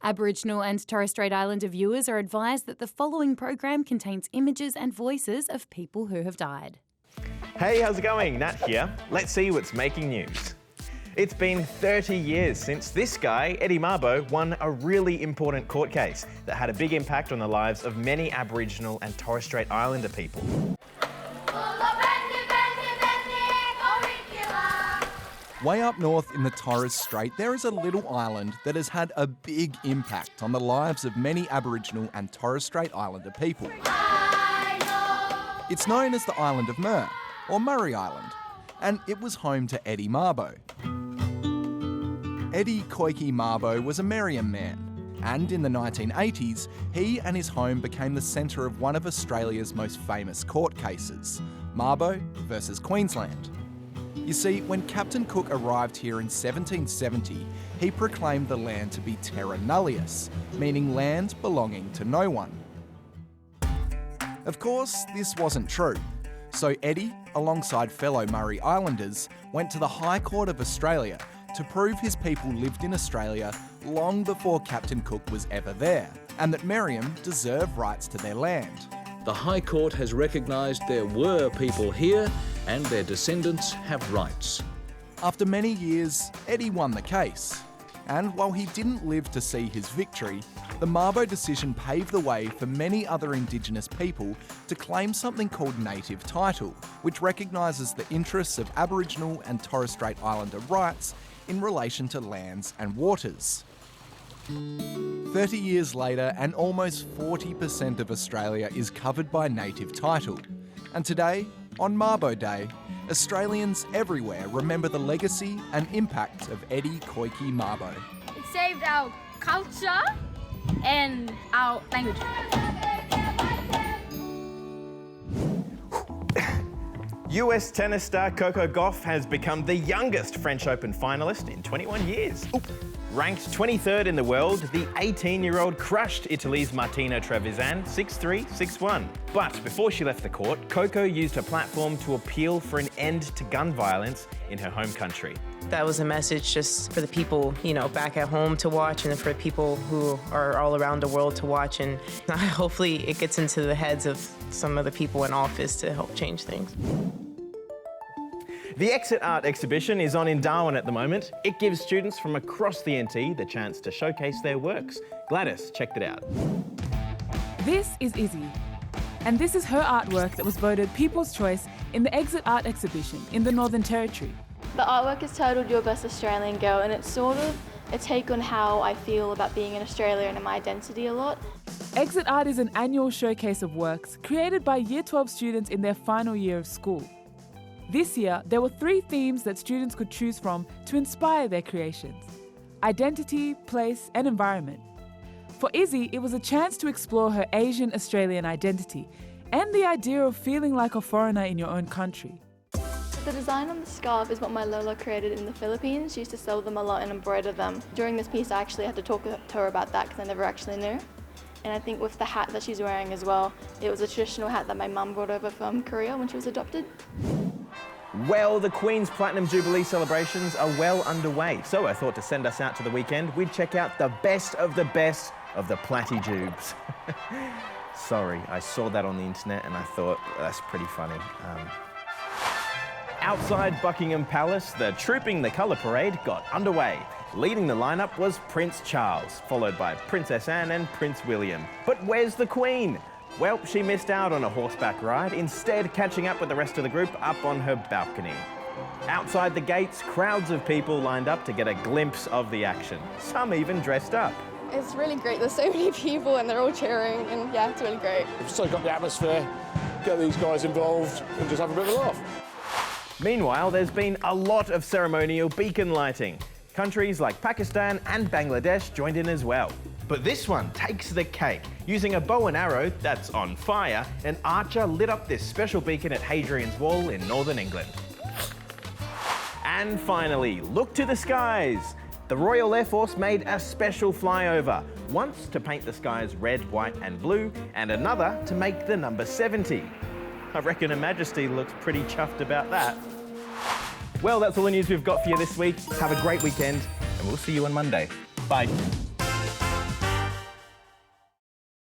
Aboriginal and Torres Strait Islander viewers are advised that the following program contains images and voices of people who have died. Hey, how's it going? Nat here. Let's see what's making news. It's been 30 years since this guy, Eddie Mabo, won a really important court case that had a big impact on the lives of many Aboriginal and Torres Strait Islander people. Way up north in the Torres Strait, there is a little island that has had a big impact on the lives of many Aboriginal and Torres Strait Islander people. It's known as the Island of Muir, or Murray Island, and it was home to Eddie Mabo. Eddie Koiki Mabo was a Meriam man, and in the 1980s, he and his home became the centre of one of Australia's most famous court cases, Mabo versus Queensland. You see, when Captain Cook arrived here in 1770, he proclaimed the land to be terra nullius, meaning land belonging to no one. Of course, this wasn't true. So Eddie, alongside fellow Murray Islanders, went to the High Court of Australia to prove his people lived in Australia long before Captain Cook was ever there, and that Meriam deserve rights to their land. The High Court has recognised there were people here and their descendants have rights. After many years, Eddie won the case. And while he didn't live to see his victory, the Mabo decision paved the way for many other Indigenous people to claim something called native title, which recognises the interests of Aboriginal and Torres Strait Islander rights in relation to lands and waters. 30 years later, and almost 40% of Australia is covered by native title. And today, on Mabo Day, Australians everywhere remember the legacy and impact of Eddie Koiki Mabo. It saved our culture and our language. US tennis star Coco Gauff has become the youngest French Open finalist in 21 years. Ranked 23rd in the world, the 18-year-old crushed Italy's Martina Trevisan 6-3, 6-1. But before she left the court, Coco used her platform to appeal for an end to gun violence in her home country. That was a message just for the people, back at home to watch, and for people who are all around the world to watch. And hopefully it gets into the heads of some of the people in office to help change things. The Exit Art exhibition is on in Darwin at the moment. It gives students from across the NT the chance to showcase their works. Gladys checked it out. This is Izzy, and this is her artwork that was voted People's Choice in the Exit Art exhibition in the Northern Territory. The artwork is titled Your Best Australian Girl, and it's sort of a take on how I feel about being in Australia and my identity a lot. Exit Art is an annual showcase of works created by Year 12 students in their final year of school. This year, there were 3 themes that students could choose from to inspire their creations: identity, place, and environment. For Izzy, it was a chance to explore her Asian Australian identity and the idea of feeling like a foreigner in your own country. The design on the scarf is what my Lola created in the Philippines. She used to sew them a lot and embroider them. During this piece, I actually had to talk to her about that because I never actually knew. And I think with the hat that she's wearing as well, it was a traditional hat that my mum brought over from Korea when she was adopted. Well, the Queen's Platinum Jubilee celebrations are well underway, so I thought to send us out to the weekend, we'd check out the best of the Plattijubes. Sorry, I saw that on the internet and I thought, that's pretty funny. Outside Buckingham Palace, the Trooping the Colour Parade got underway. Leading the lineup was Prince Charles, followed by Princess Anne and Prince William. But where's the Queen? Well, she missed out on a horseback ride, instead catching up with the rest of the group up on her balcony. Outside the gates, crowds of people lined up to get a glimpse of the action. Some even dressed up. It's really great. There's so many people and they're all cheering, and yeah, it's really great. We've soaked up the atmosphere, get these guys involved and just have a bit of a laugh. Meanwhile, there's been a lot of ceremonial beacon lighting. Countries like Pakistan and Bangladesh joined in as well. But this one takes the cake. Using a bow and arrow that's on fire, an archer lit up this special beacon at Hadrian's Wall in northern England. And finally, look to the skies. The Royal Air Force made a special flyover, once to paint the skies red, white and blue, and another to make the number 70. I reckon Her Majesty looks pretty chuffed about that. Well, that's all the news we've got for you this week. Have a great weekend, and we'll see you on Monday. Bye.